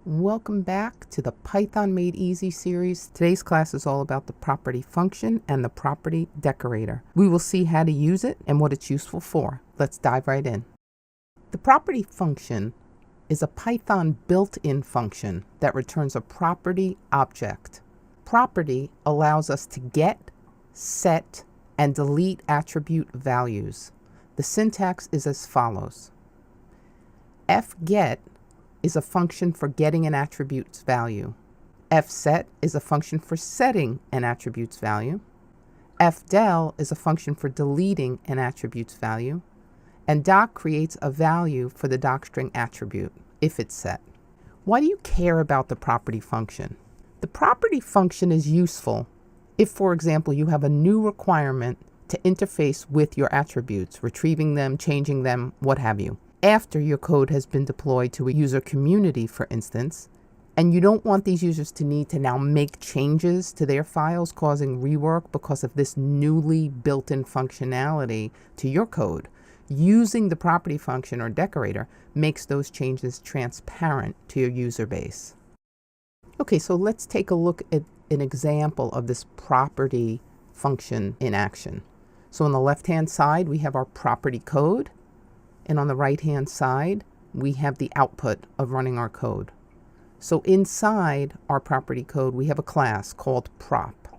Welcome back to the Python Made Easy series. Today's class is all about the property function and the property decorator. We will see how to use it and what it's useful for. Let's dive right in. The property function is a Python built-in function that returns a property object. Property allows us to get, set, and delete attribute values. The syntax is as follows. fget is a function for getting an attribute's value. fset is a function for setting an attribute's value. fdel is a function for deleting an attribute's value. And doc creates a value for the docstring attribute if it's set. Why do you care about the property function? The property function is useful if, for example, you have a new requirement to interface with your attributes, retrieving them, changing them, what have you, after your code has been deployed to a user community, for instance, and you don't want these users to need to now make changes to their files, causing rework because of this newly built-in functionality to your code. Using the property function or decorator makes those changes transparent to your user base. Okay, so let's take a look at an example of this property function in action. So on the left-hand side, we have our property code. And on the right-hand side, we have the output of running our code. So inside our property code, we have a class called prop.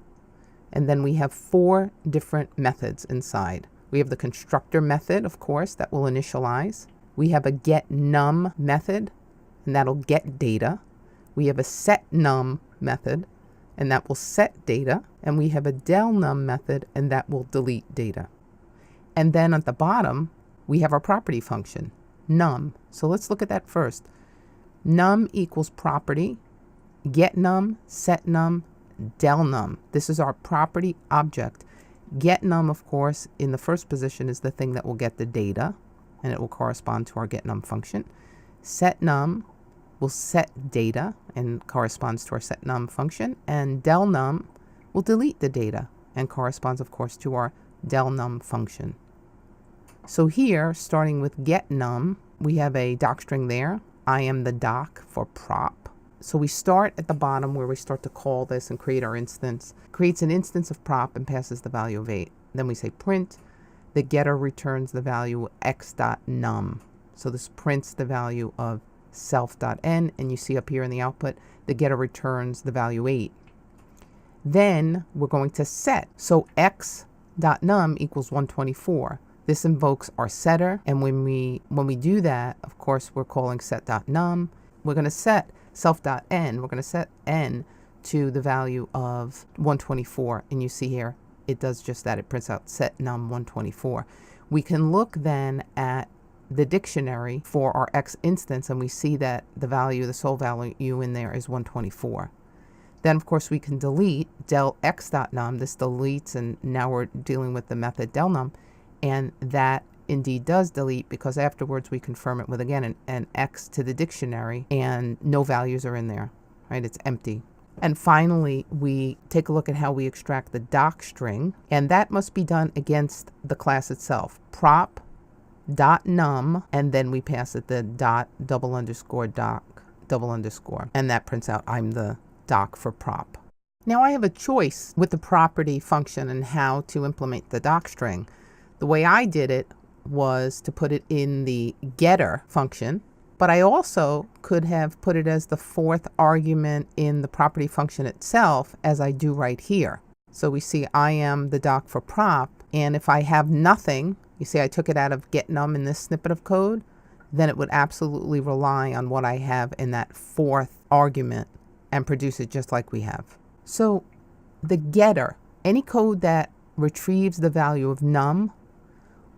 And then we have 4 different methods inside. We have the constructor method, of course, that will initialize. We have a getNum method, and that'll get data. We have a setNum method, and that will set data. And we have a delNum method, and that will delete data. And then at the bottom, we have our property function, num. So let's look at that first. Num equals property, getNum, setNum, delNum. This is our property object. GetNum, of course, in the first position is the thing that will get the data, and it will correspond to our getNum function. SetNum will set data and corresponds to our setNum function, and delNum will delete the data and corresponds, of course, to our delNum function. So here, starting with getNum, we have a docstring there. I am the doc for prop. So we start at the bottom where we start to call this and create our instance. Creates an instance of prop and passes the value of 8. Then we say print. The getter returns the value x.num. So this prints the value of self.n, and you see up here in the output, the getter returns the value 8. Then we're going to set. So x.num equals 124. This invokes our setter, and when we do that, of course, we're calling set.num. We're going to set self.n. We're going to set n to the value of 124, and you see here it does just that. It prints out set num 124. We can look then at the dictionary for our x instance, and we see that the value, the sole value in there is 124. Then, of course, we can delete del x.num. This deletes, and now we're dealing with the method delNum. And that indeed does delete because afterwards we confirm it with, again, an x to the dictionary, and no values are in there, right? It's empty. And finally, we take a look at how we extract the docstring, and that must be done against the class itself. Prop.num, and then we pass it the dot double underscore doc double underscore, and that prints out I'm the doc for prop. Now I have a choice with the property function and how to implement the docstring. The way I did it was to put it in the getter function, but I also could have put it as the 4th argument in the property function itself, as I do right here. So we see I am the doc for prop, and if I have nothing, you see I took it out of getNum in this snippet of code, then it would absolutely rely on what I have in that 4th argument and produce it just like we have. So the getter, any code that retrieves the value of num,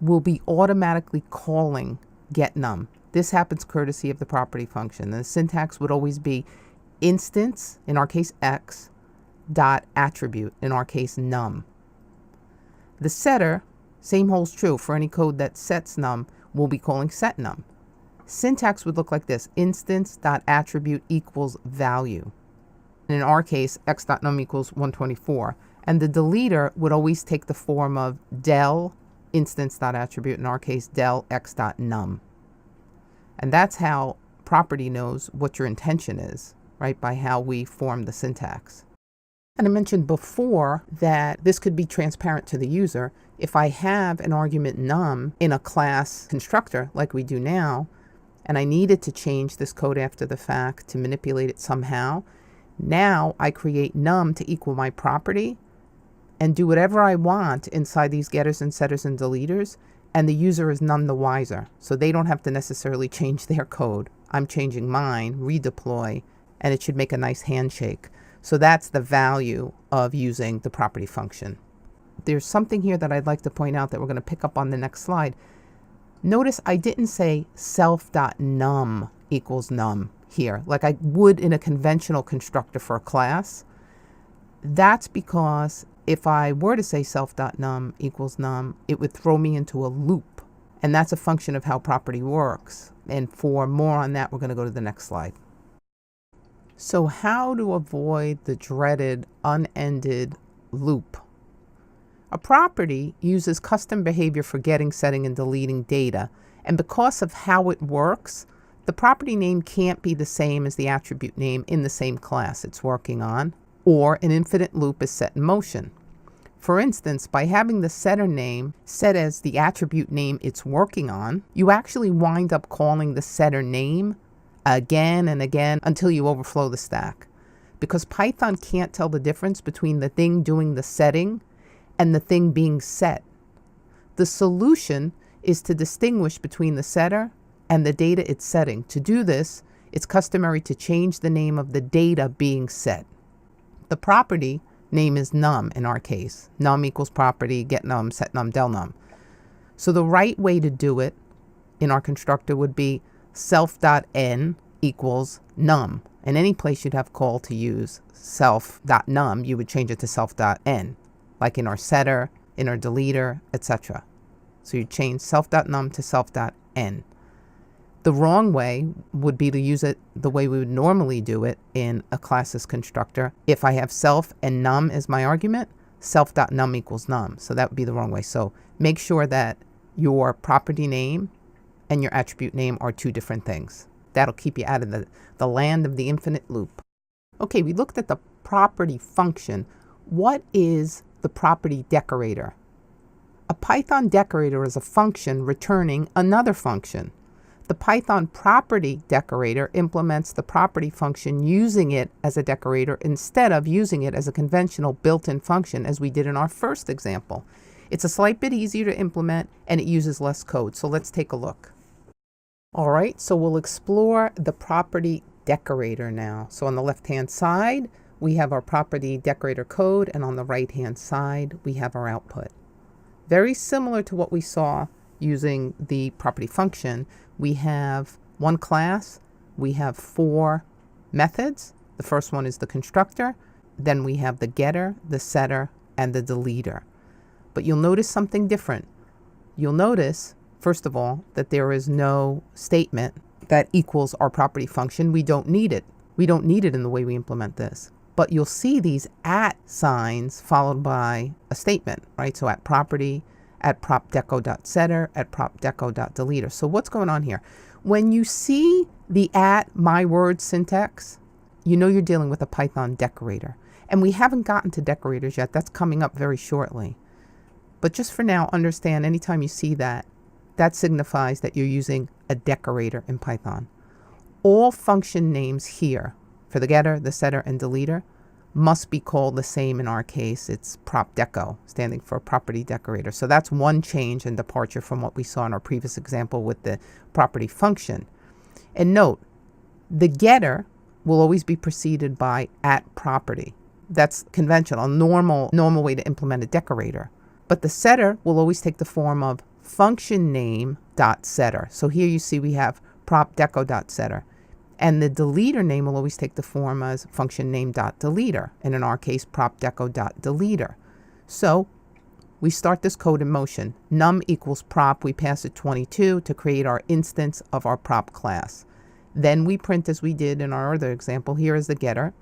will be automatically calling getNum. This happens courtesy of the property function. The syntax would always be instance, in our case x, dot attribute, in our case num. The setter, same holds true for any code that sets num, will be calling setNum. Syntax would look like this: instance dot attribute equals value. And in our case, x.num equals 124. And the deleter would always take the form of del instance.attribute, in our case del x.num. And that's how property knows what your intention is, right, by how we form the syntax. And I mentioned before that this could be transparent to the user. If I have an argument num in a class constructor like we do now, and I needed to change this code after the fact to manipulate it somehow, now I create num to equal my property and do whatever I want inside these getters and setters and deleters, and the user is none the wiser. So they don't have to necessarily change their code. I'm changing mine, redeploy, and it should make a nice handshake. So that's the value of using the property function. There's something here that I'd like to point out that we're going to pick up on the next slide. Notice I didn't say self.num equals num here, like I would in a conventional constructor for a class. That's because if I were to say self.num equals num, it would throw me into a loop. And that's a function of how property works. And for more on that, we're going to go to the next slide. So how to avoid the dreaded unended loop? A property uses custom behavior for getting, setting, and deleting data. And because of how it works, the property name can't be the same as the attribute name in the same class it's working on, or an infinite loop is set in motion. For instance, by having the setter name set as the attribute name it's working on, you actually wind up calling the setter name again and again until you overflow the stack. Because Python can't tell the difference between the thing doing the setting and the thing being set. The solution is to distinguish between the setter and the data it's setting. To do this, it's customary to change the name of the data being set. The property name is num in our case. Num equals property, get num, set num, del num. So the right way to do it in our constructor would be self.n equals num. In any place you'd have call to use self.num, you would change it to self.n, like in our setter, in our deleter, etc. So you change self.num to self.n. The wrong way would be to use it the way we would normally do it in a class's constructor. If I have self and num as my argument, self.num equals num. So that would be the wrong way. So make sure that your property name and your attribute name are two different things. That'll keep you out of the land of the infinite loop. Okay, we looked at the property function. What is the property decorator? A Python decorator is a function returning another function. The Python property decorator implements the property function using it as a decorator instead of using it as a conventional built-in function as we did in our first example. It's a slight bit easier to implement and it uses less code. So let's take a look. All right, so we'll explore the property decorator now. So on the left-hand side, we have our property decorator code, and on the right-hand side, we have our output. Very similar to what we saw using the property function, we have one class, we have four methods. The first one is the constructor, then we have the getter, the setter, and the deleter. But you'll notice something different. You'll notice, first of all, that there is no statement that equals our property function. We don't need it. We don't need it in the way we implement this. But you'll see these at signs followed by a statement, right? So at property, at propdeco.setter, at propdeco.deleter. So what's going on here? When you see the at my word syntax, you know you're dealing with a Python decorator. And we haven't gotten to decorators yet. That's coming up very shortly. But just for now, understand anytime you see that, that signifies that you're using a decorator in Python. All function names here for the getter, the setter, and deleter must be called the same. In our case, it's propdeco, standing for property decorator. So that's one change and departure from what we saw in our previous example with the property function. And note, the getter will always be preceded by at property. That's conventional, normal way to implement a decorator. But the setter will always take the form of function name dot setter. So here you see we have propdeco.setter. And the deleter name will always take the form as function name dot deleter, and in our case, propdeco.deleter. So we start this code in motion. Num equals prop, we pass it 22 to create our instance of our prop class. Then we print as we did in our other example. Here is the getter,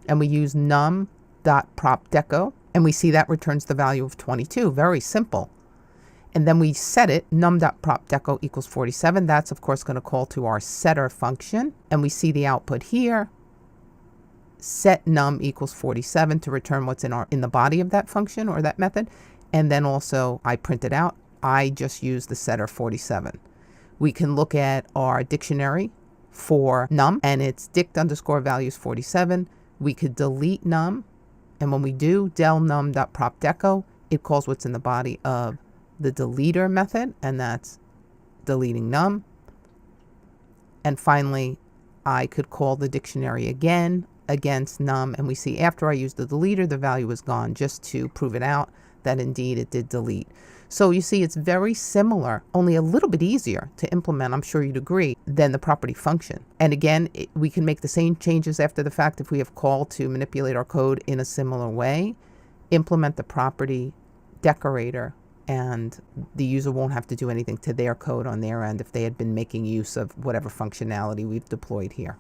and we use num.propdeco, and we see that returns the value of 22. Very simple. And then we set it, num.propdeco equals 47. That's of course going to call to our setter function. And we see the output here. Set num equals 47 to return what's in the body of that function or that method. And then also I print it out. I just use the setter 47. We can look at our dictionary for num, and it's dict_values 47. We could delete num, and when we do del num.propdeco, it calls what's in the body of the deleter method, and that's deleting num. And finally, I could call the dictionary again against num, and we see after I use the deleter, the value is gone, just to prove it out that indeed it did delete. So you see, it's very similar, only a little bit easier to implement, I'm sure you'd agree, than the property function. And again, we can make the same changes after the fact if we have call to manipulate our code in a similar way, implement the property decorator, and the user won't have to do anything to their code on their end if they had been making use of whatever functionality we've deployed here.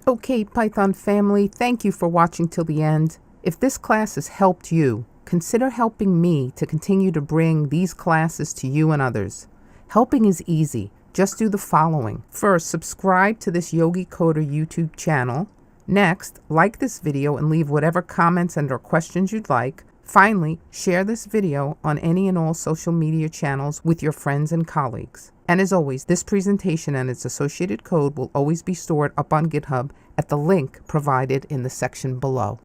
Okay, Python family, thank you for watching till the end. If this class has helped you, consider helping me to continue to bring these classes to you and others. Helping is easy. Just do the following. First, subscribe to this Yogi Coder YouTube channel. Next, like this video and leave whatever comments and/or questions you'd like. Finally, share this video on any and all social media channels with your friends and colleagues. And as always, this presentation and its associated code will always be stored up on GitHub at the link provided in the section below.